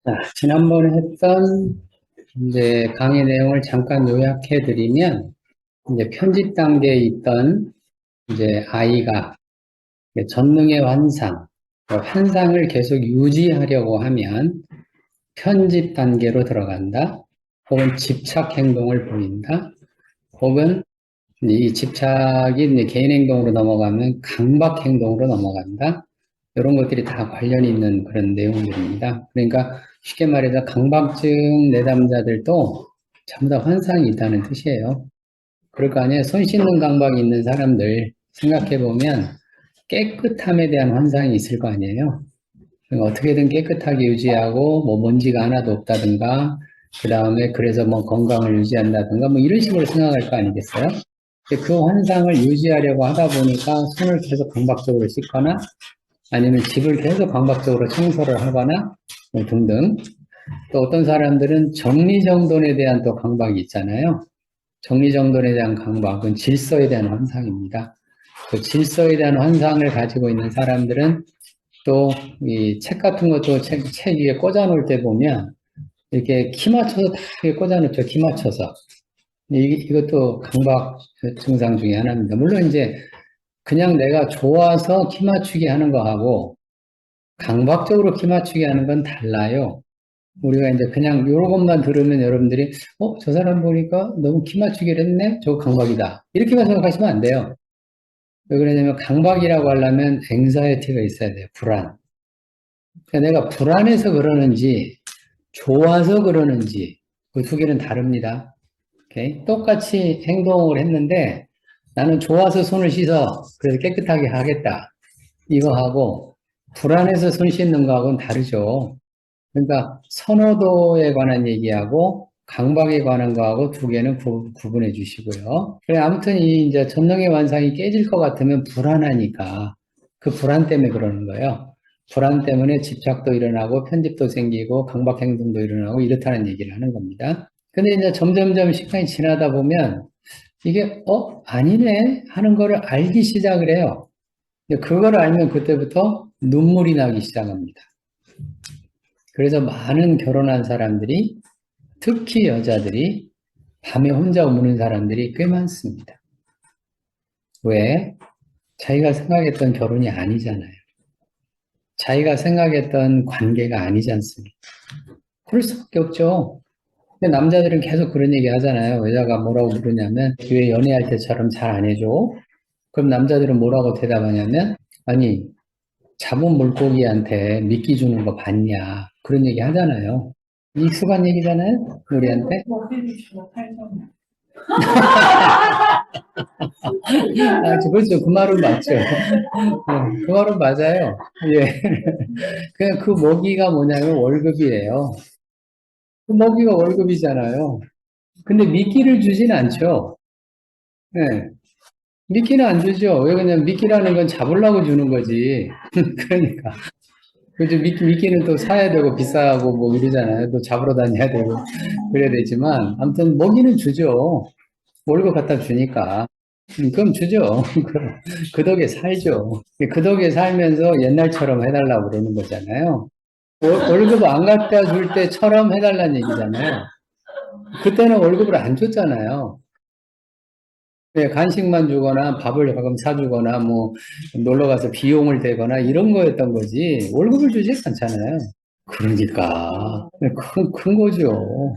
자, 지난번에 했던 이제 강의 내용을 잠깐 요약해 드리면, 이제 편집 단계에 있던 이제 아이가 전능의 환상, 그 환상을 계속 유지하려고 하면 편집 단계로 들어간다, 혹은 집착 행동을 보인다, 혹은 이제 이 집착이 이제 개인 행동으로 넘어가면 강박 행동으로 넘어간다. 이런 것들이 다 관련이 있는 그런 내용들입니다. 그러니까 쉽게 말해서 강박증 내담자들도 전부 다 환상이 있다는 뜻이에요. 그럴 거 아니에요. 손 씻는 강박이 있는 사람들 생각해 보면 깨끗함에 대한 환상이 있을 거 아니에요. 그러니까 어떻게든 깨끗하게 유지하고 뭐 먼지가 하나도 없다든가, 그 다음에 그래서 뭐 건강을 유지한다든가 뭐 이런 식으로 생각할 거 아니겠어요? 그 환상을 유지하려고 하다 보니까 손을 계속 강박적으로 씻거나 아니면 집을 계속 강박적으로 청소를 하거나 뭐 등등. 또 어떤 사람들은 정리정돈에 대한 또 강박이 있잖아요. 정리정돈에 대한 강박은 질서에 대한 환상입니다. 그 질서에 대한 환상을 가지고 있는 사람들은 또 이 책 같은 것도 책 위에 꽂아 놓을 때 보면 이렇게 키 맞춰서 다 이렇게 꽂아 놓죠. 키 맞춰서. 이것도 강박 증상 중에 하나입니다. 물론 이제 그냥 내가 좋아서 키 맞추기 하는 거하고 강박적으로 키 맞추기 하는 건 달라요. 우리가 이제 그냥 요런 것만 들으면 여러분들이 저 사람 보니까 너무 키 맞추기를 했네? 저거 강박이다. 이렇게만 생각하시면 안 돼요. 왜 그러냐면 강박이라고 하려면 앵사이티가 있어야 돼요. 불안. 그러니까 내가 불안해서 그러는지 좋아서 그러는지 그 두 개는 다릅니다. 오케이? 똑같이 행동을 했는데 나는 좋아서 손을 씻어. 그래서 깨끗하게 하겠다. 이거 하고 불안해서 손 씻는 거하고는 다르죠. 그러니까 선호도에 관한 얘기하고 강박에 관한 거하고 두 개는 구분해 주시고요. 그래 아무튼 이 이제 전능의 완상이 깨질 것 같으면 불안하니까 그 불안 때문에 그러는 거예요. 불안 때문에 집착도 일어나고 편집도 생기고 강박 행동도 일어나고 이렇다는 얘기를 하는 겁니다. 근데 이제 점점점 시간이 지나다 보면 이게 아니네 하는 거를 알기 시작을 해요. 그걸 알면 그때부터 눈물이 나기 시작합니다. 그래서 많은 결혼한 사람들이, 특히 여자들이 밤에 혼자 우는 사람들이 꽤 많습니다. 왜? 자기가 생각했던 결혼이 아니잖아요. 자기가 생각했던 관계가 아니지 않습니까? 그럴 수밖에 없죠. 근데 남자들은 계속 그런 얘기 하잖아요. 여자가 뭐라고 물으냐면, 왜 연애할 때처럼 잘 안 해줘? 그럼 남자들은 뭐라고 대답하냐면, 아니, 잡은 물고기한테 미끼 주는 거 봤냐? 그런 얘기 하잖아요. 익숙한 얘기잖아요, 우리한테. 그렇죠. 그 말은 맞죠. 그 말은 맞아요. 예. 그냥 그 먹이가 뭐냐면 월급이에요. 그 먹이가 월급이잖아요. 근데 미끼를 주진 않죠. 예. 미끼는 안 주죠. 왜 그러냐면 미끼라는 건 잡으려고 주는 거지. 그러니까. 그죠. 미끼는 또 사야 되고 비싸고 뭐 이러잖아요. 또 잡으러 다녀야 되고 그래야 되지만 아무튼 먹이는 주죠. 월급 갖다 주니까. 그럼 주죠. 그 덕에 살죠. 그 덕에 살면서 옛날처럼 해달라고 그러는 거잖아요. 월급 안 갖다 줄 때처럼 해달라는 얘기잖아요. 그때는 월급을 안 줬잖아요. 네, 간식만 주거나 밥을 가끔 사주거나 뭐 놀러 가서 비용을 대거나 이런 거였던 거지 월급을 주지 않잖아요. 그러니까 큰 거죠.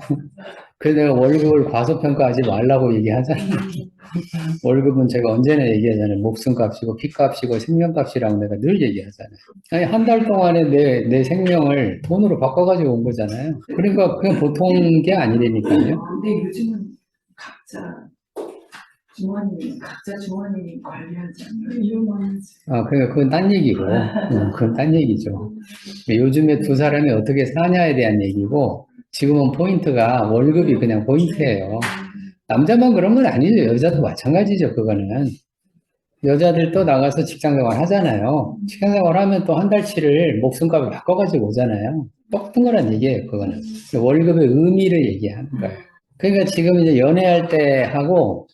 그래서 내가 월급을 과소평가하지 말라고 얘기하잖아. 월급은 제가 언제나 얘기하잖아요. 목숨값이고 피값이고 생명값이라고 내가 늘 얘기하잖아요. 아니 한 달 동안에 내 생명을 돈으로 바꿔가지고 온 거잖아요. 그러니까 그냥 보통 게 아니라니까요. 근데 요즘은 각자 각자 주머니 관리하지 않나요? 이용하지. 그러니까 그건 딴 얘기고, 그건 딴 얘기죠. 요즘에 두 사람이 어떻게 사냐에 대한 얘기고, 지금은 포인트가 월급이 그냥 포인트예요. 남자만 그런 건 아니죠. 여자도 마찬가지죠, 그거는. 여자들도 나가서 직장 생활 하잖아요. 직장 생활 하면 또 한 달치를 목숨값을 바꿔가지고 오잖아요. 똑같은 거란 얘기예요, 그거는. 월급의 의미를 얘기하는 거예요. 그러니까 지금 이제 연애할 때 하고,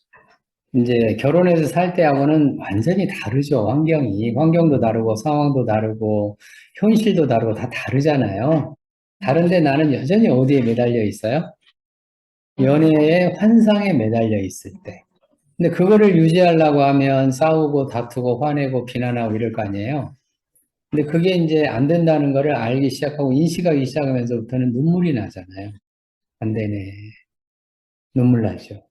이제 결혼해서 살 때하고는 완전히 다르죠. 환경도 다르고, 상황도 다르고, 현실도 다르고, 다 다르잖아요. 다른데 나는 여전히 어디에 매달려 있어요? 연애의 환상에 매달려 있을 때. 근데 그거를 유지하려고 하면 싸우고 다투고 화내고 비난하고 이럴 거 아니에요? 근데 그게 이제 안 된다는 거를 알기 시작하고 인식하기 시작하면서부터는 눈물이 나잖아요. 안 되네. 눈물 나죠.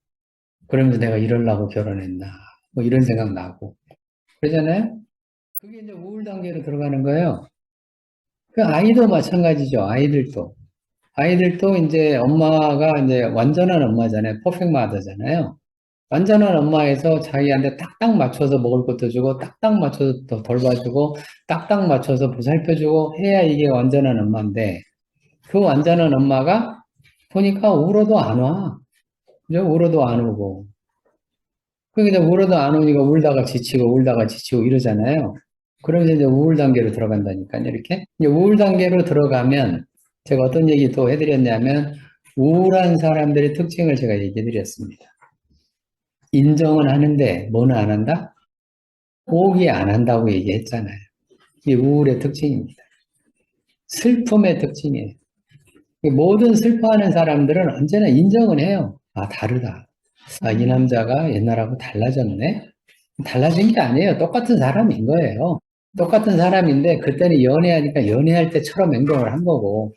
그러면서 내가 이러려고 결혼했나. 뭐 이런 생각 나고. 그러잖아요? 그게 이제 우울 단계로 들어가는 거예요. 그 아이도 마찬가지죠. 아이들도. 아이들도 이제 엄마가 이제 완전한 엄마잖아요. 퍼펙트 마더잖아요. 완전한 엄마에서 자기한테 딱딱 맞춰서 먹을 것도 주고, 딱딱 맞춰서 더 돌봐주고, 딱딱 맞춰서 보살펴주고 해야 이게 완전한 엄마인데, 그 완전한 엄마가 보니까 울어도 안 와. 그죠? 울어도 안 오고. 그러니까 이제 울어도 안 오니까 울다가 지치고 이러잖아요. 그러면서 이제 우울 단계로 들어간다니까요, 이렇게. 이제 우울 단계로 들어가면, 제가 어떤 얘기 또 해드렸냐면, 우울한 사람들의 특징을 제가 얘기해드렸습니다. 인정은 하는데, 뭐는 안 한다? 포기 안 한다고 얘기했잖아요. 이게 우울의 특징입니다. 슬픔의 특징이에요. 모든 슬퍼하는 사람들은 언제나 인정은 해요. 아, 다르다. 아, 이 남자가 옛날하고 달라졌네? 달라진 게 아니에요. 똑같은 사람인 거예요. 똑같은 사람인데, 그때는 연애하니까 연애할 때처럼 행동을 한 거고,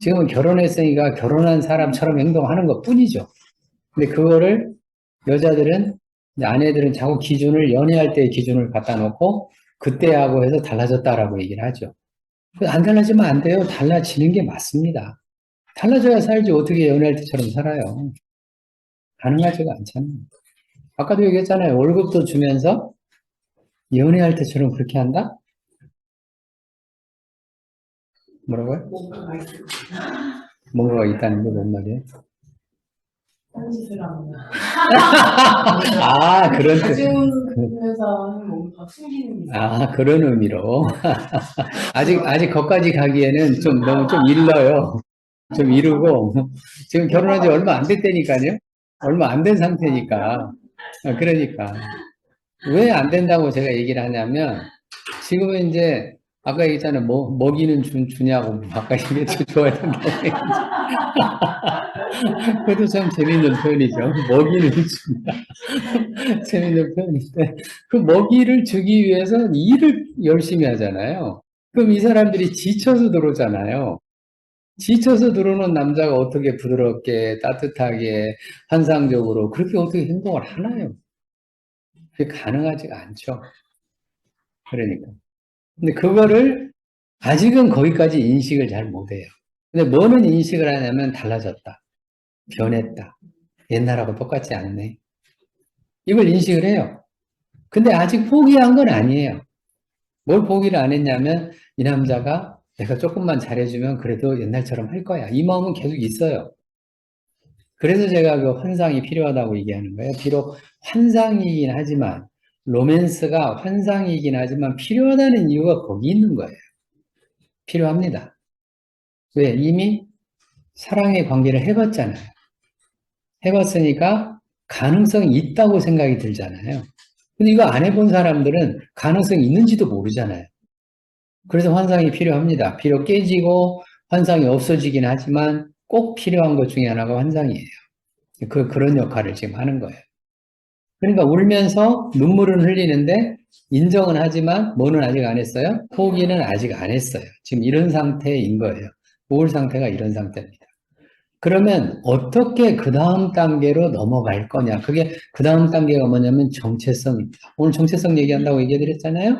지금은 결혼했으니까 결혼한 사람처럼 행동하는 것 뿐이죠. 근데 그거를 여자들은, 이제 아내들은 자꾸 기준을, 연애할 때의 기준을 갖다 놓고, 그때하고 해서 달라졌다라고 얘기를 하죠. 안 달라지면 안 돼요. 달라지는 게 맞습니다. 달라져야 살지 어떻게 연애할 때처럼 살아요. 가능하지가 않잖아요. 아까도 얘기했잖아요. 월급도 주면서 연애할 때처럼 그렇게 한다? 뭐라고요? 뭔가가 있다는 게 뭔 말이에요? 딴짓을 하는 아, 그런 뜻. 가지면서 뭔가 숨기는 게 아, 그런 의미로. 아직 거기까지 가기에는 좀 너무 좀 일러요. 좀 이르고. 지금 결혼한 지 얼마 안 됐다니까요. 얼마 안 된 상태니까. 그러니까. 왜 안 된다고 제가 얘기를 하냐면, 지금은 이제, 아까 얘기했잖아요. 먹이는 주냐고, 아까 얘기했죠. 좋아야 된다고 얘기했죠. 그것도 참 재밌는 표현이죠. 먹이는 준다. 재밌는 표현인데, 그 먹이를 주기 위해서 일을 열심히 하잖아요. 그럼 이 사람들이 지쳐서 들어오잖아요. 지쳐서 들어오는 남자가 어떻게 부드럽게, 따뜻하게, 환상적으로, 그렇게 어떻게 행동을 하나요? 그게 가능하지가 않죠. 그러니까. 근데 그거를 아직은 거기까지 인식을 잘 못해요. 근데 뭐는 인식을 하냐면 달라졌다. 변했다. 옛날하고 똑같지 않네. 이걸 인식을 해요. 근데 아직 포기한 건 아니에요. 뭘 포기를 안 했냐면 이 남자가 내가 조금만 잘해주면 그래도 옛날처럼 할 거야. 이 마음은 계속 있어요. 그래서 제가 그 환상이 필요하다고 얘기하는 거예요. 비록 환상이긴 하지만 로맨스가 환상이긴 하지만 필요하다는 이유가 거기 있는 거예요. 필요합니다. 왜? 이미 사랑의 관계를 해봤잖아요. 해봤으니까 가능성이 있다고 생각이 들잖아요. 근데 이거 안 해본 사람들은 가능성이 있는지도 모르잖아요. 그래서 환상이 필요합니다. 비록 깨지고 환상이 없어지긴 하지만 꼭 필요한 것 중에 하나가 환상이에요. 그런 역할을 지금 하는 거예요. 그러니까 울면서 눈물은 흘리는데 인정은 하지만 뭐는 아직 안 했어요? 포기는 아직 안 했어요. 지금 이런 상태인 거예요. 우울 상태가 이런 상태입니다. 그러면 어떻게 그 다음 단계로 넘어갈 거냐? 그게 그 다음 단계가 뭐냐면 정체성입니다. 오늘 정체성 얘기한다고 얘기해 드렸잖아요.